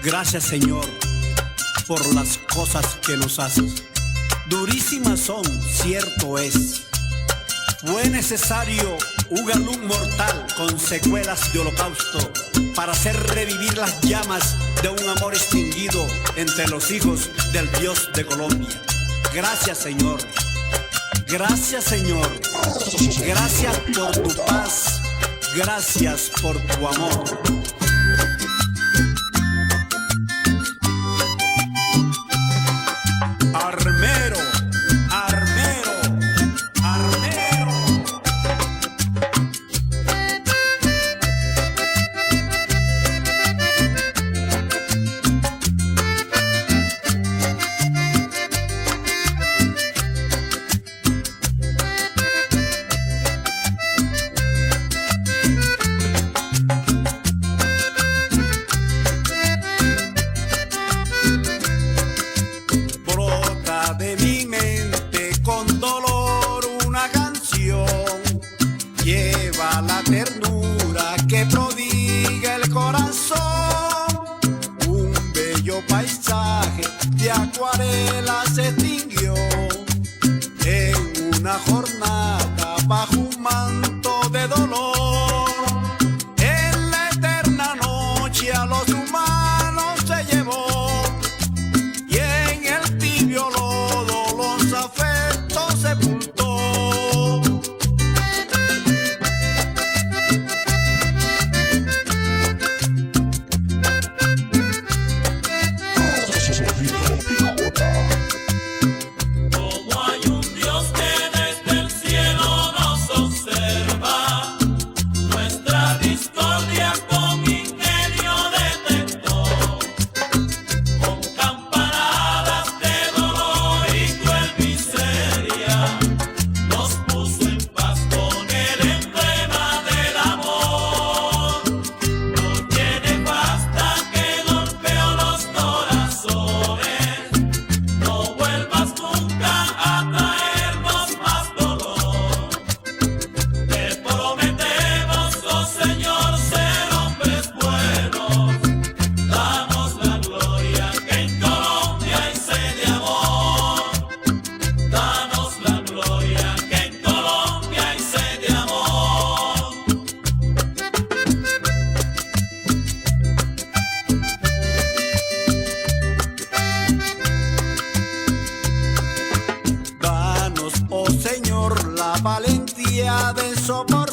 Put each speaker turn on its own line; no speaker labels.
Gracias, Señor, por las cosas que nos haces. Durísimas son, cierto es. Fue necesario un galún mortal con secuelas de holocausto para hacer revivir las llamas de un amor extinguido entre los hijos del Dios de Colombia. Gracias, Señor. Gracias, Señor. Gracias por tu paz. Gracias por tu amor. Armero, armero, armero. De mi mente con dolor una canción, lleva la ternura que prodiga el corazón, un bello paisaje de acuarela se extinguió en una jornada bajo un manto de dolor, en la eterna noche a los humanos se llevó. Oh Señor, la valentía de soportar